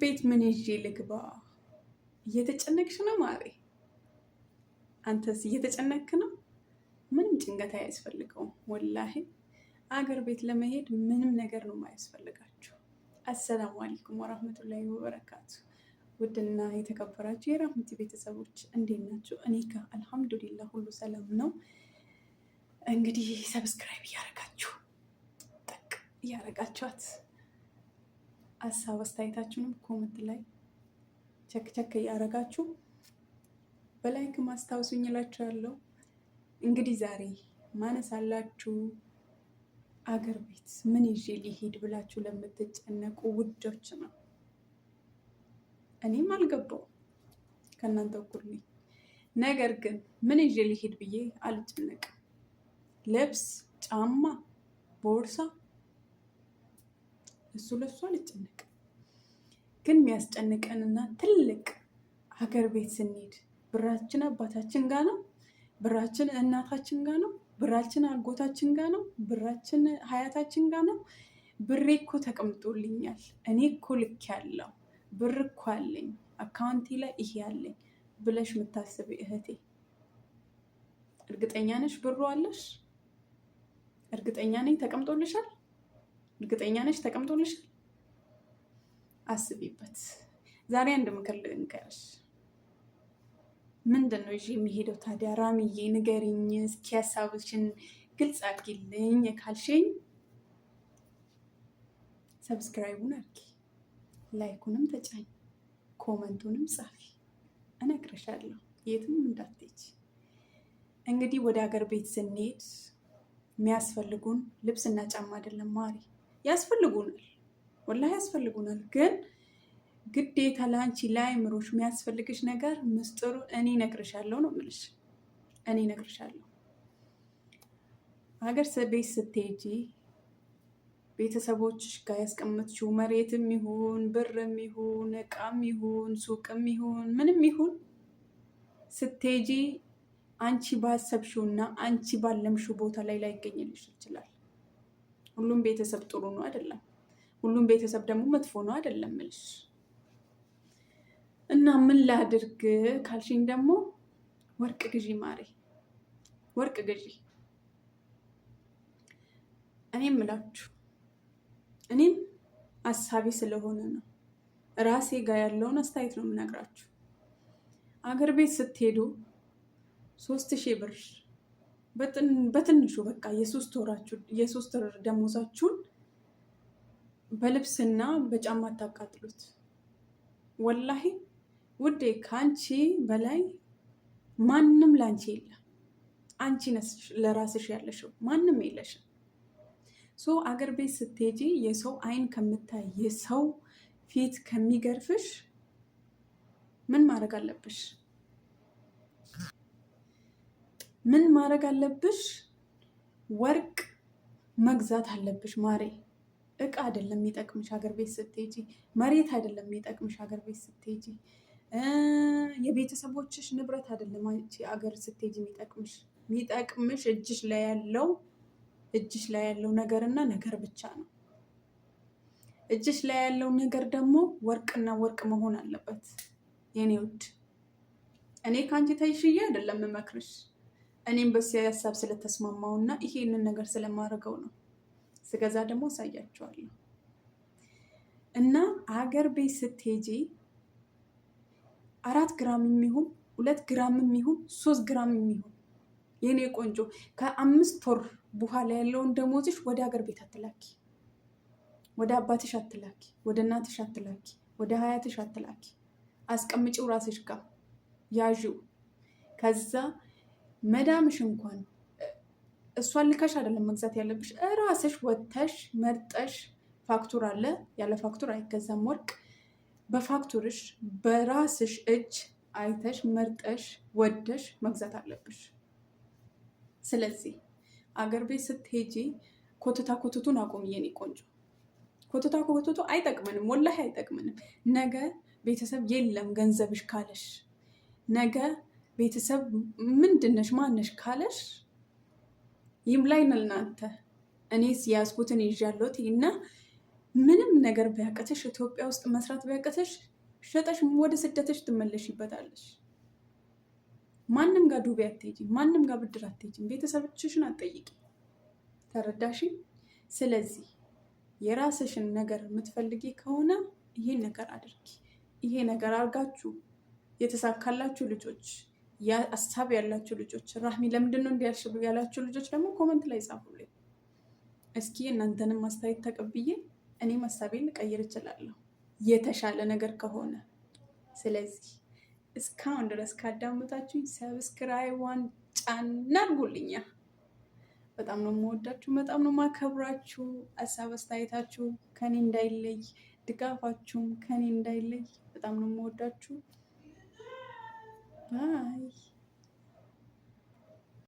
ቤት ምን ይዤ ልግባ? እየተጨነቅሽ ነው ማሬ? አንተስ እየተጨነክ ነው? ምንም ጭንቀት አያስፈልገውም። ወላሂ አገር ቤት ለመሄድ ምንም ነገር ነው የማያስፈልጋቸው። አሰላሙ አለይኩም ወራህመቱላሂ ወበረካቱ። ውድና የተከበራችሁ የራህመቲ ቤተሰቦች እንዴት ናችሁ? እኔ ጋር አልሐምዱሊላህ ሁሉ ሰላም ነው። እንግዲህ ሰብስክራይብ እያረጋችሁ ጠቅ እያረጋችኋት ሀሳብ አስተያየታችሁንም ኮመንት ላይ ቸክ እያረጋችሁ በላይክ ማስታወሱኝ እላችኋለሁ። እንግዲህ ዛሬ ማነሳላችሁ አገር ቤት ምን ይዤ ሊሄድ ብላችሁ ለምትጨነቁ ውዶች ነው። እኔም አልገባው ከእናንተ እኩል ነኝ። ነገር ግን ምን ይዤ ሊሄድ ብዬ አልጨነቅም። ልብስ፣ ጫማ፣ ቦርሳ ለሱ አልጨነቅም። ግን የሚያስጨንቀንና ትልቅ ሀገር ቤት ስንሄድ ብራችን አባታችን ጋር ነው፣ ብራችን እናታችን ጋር ነው፣ ብራችን አጎታችን ጋር ነው፣ ብራችን ሀያታችን ጋር ነው። ብሬ እኮ ተቀምጦልኛል፣ እኔ እኮ ልክ ያለው ብር እኮ አለኝ አካውንቴ ላይ ይሄ ያለኝ ብለሽ የምታስብ እህቴ እርግጠኛ ነሽ? ብሩ አለሽ? እርግጠኛ ነኝ ተቀምጦልሻል? እርግጠኛ ነሽ ተቀምጦልሻል? አስቢበት። ዛሬ አንድ ምክር ልንገርሽ። ምንድን ነው ይዤ የሚሄደው ታዲያ? ራሚዬ ንገሪኝ እስኪ፣ ሀሳብሽን ግልጽ አድርጊልኝ ካልሽኝ ሰብስክራይቡን አድርጊ፣ ላይኩንም ተጫኝ፣ ኮመንቱንም ጻፊ። እነግርሻለሁ የትም እንዳትሄጂ። እንግዲህ ወደ ሀገር ቤት ስንሄድ የሚያስፈልጉን ልብስና ጫማ አይደለም ማሪ፣ ያስፈልጉናል፣ ወላሂ ያስፈልጉናል። ግን ግዴታ ለአንቺ ለአእምሮሽ የሚያስፈልግሽ ነገር ምስጢሩ እኔ እነግርሻለሁ ነው የምልሽ። እኔ እነግርሻለሁ። ሀገር ቤት ስትሄጂ ቤተሰቦችሽ ጋር ያስቀመጥሽው መሬትም ይሁን ብርም ይሁን እቃም ይሁን ሱቅም ይሁን ምንም ይሁን ስትሄጂ አንቺ ባሰብሽውና አንቺ ባለምሽው ቦታ ላይ ላይገኝልሽ ይችላል። ሁሉም ቤተሰብ ጥሩ ነው አይደለም፣ ሁሉም ቤተሰብ ደግሞ መጥፎ ነው አይደለም እልሽ። እና ምን ላድርግ ካልሽኝ ደግሞ ወርቅ ግዢ ማሬ፣ ወርቅ ግዢ። እኔም እላችሁ እኔም አሳቢ ስለሆነ ነው፣ ራሴ ጋር ያለውን አስተያየት ነው የምነግራችሁ። አገር ቤት ስትሄዱ 3000 ብር በትንሹ በቃ የሶስት ወር ደሞዛችሁን በልብስና በጫማ አታቃጥሉት። ወላሂ ውዴ ከአንቺ በላይ ማንም ለአንቺ የለም። አንቺ ነሽ ለራስሽ ያለሽው፣ ማንም የለሽም። አገር ቤት ስትሄጂ የሰው አይን ከምታይ የሰው ፊት ከሚገርፍሽ ምን ማድረግ አለብሽ? ምን ማድረግ አለብሽ? ወርቅ መግዛት አለብሽ ማሬ። እቃ አይደለም የሚጠቅምሽ ሀገር ቤት ስትሄጂ፣ መሬት አይደለም የሚጠቅምሽ ሀገር ቤት ስትሄጂ፣ የቤተሰቦችሽ ንብረት አይደለም አንቺ ሀገር ስትሄጂ የሚጠቅምሽ እጅሽ ላይ ያለው ነገርና ነገር ብቻ ነው። እጅሽ ላይ ያለው ነገር ደግሞ ወርቅና ወርቅ መሆን አለበት የኔ ውድ። እኔ ከአንቺ ተይሽዬ አይደለም የምመክርሽ፣ እኔም በሱ ሀሳብ ስለተስማማውና ይሄንን ነገር ስለማደርገው ነው። ስገዛ ደግሞ አሳያችኋለሁ። እና ሀገር ቤት ስትሄጂ 4 ግራም የሚሆን 2 ግራም የሚሆን 3 ግራም የሚሆን የኔ ቆንጆ ከ5 ወር በኋላ ያለውን ደሞዝሽ ወደ ሀገር ቤት አትላኪ። ወደ አባትሽ አትላኪ፣ ወደ እናትሽ አትላኪ፣ ወደ ሀያትሽ አትላኪ። አስቀምጪው ራስሽ ጋር ያዥው። ከዛ መዳምሽ እንኳን እሷን ልከሽ አይደለም መግዛት ያለብሽ፣ ራስሽ ወተሽ መርጠሽ። ፋክቱር አለ፣ ያለ ፋክቱር አይገዛም ወርቅ። በፋክቱርሽ በራስሽ እጅ አይተሽ መርጠሽ ወደሽ መግዛት አለብሽ። ስለዚህ አገር ቤት ስትሄጂ ኮትቱን አቁም የኔ ቆንጆ። ኮትቱ አይጠቅምንም፣ ወላሂ አይጠቅምንም። ነገ ቤተሰብ የለም ገንዘብሽ ካለሽ፣ ነገ ቤተሰብ ምንድነሽ ማነሽ ካለሽ ይም ላይ እናንተ እኔስ ያዝኩትን ይዣለሁት እና ምንም ነገር ቢያቅትሽ፣ ኢትዮጵያ ውስጥ መስራት ቢያቅትሽ ሸጠሽ ወደ ስደትሽ ትመለሽበታለሽ። ማንም ጋር ዱቤ አትሄጂም፣ ማንም ጋር ብድር አትሄጂም፣ ቤተሰቦችሽን አትጠይቂ። ተረዳሽ? ስለዚህ የራስሽን ነገር የምትፈልጊ ከሆነ ይሄን ነገር አድርጊ። ይሄ ነገር አድርጋችሁ የተሳካላችሁ ልጆች፣ ሀሳብ ያላችሁ ልጆች፣ ራህሚ ለምንድን ነው እንዲህ ያልሽ ያላችሁ ልጆች ደግሞ ኮመንት ላይ ጻፉልኝ። እስኪ እናንተንም አስተያየት ተቀብዬ እኔም ሀሳቤን ልቀይር እችላለሁ የተሻለ ነገር ከሆነ። ስለዚህ እስካሁን ድረስ ካዳመጣችሁኝ ሰብስክራይቧን ጫና አድርጉልኛ። በጣም ነው የምወዳችሁ፣ በጣም ነው የማከብራችሁ። ሀሳብ አስተያየታችሁ ከኔ እንዳይለይ፣ ድጋፋችሁም ከኔ እንዳይለይ። በጣም ነው የምወዳችሁ። ባይ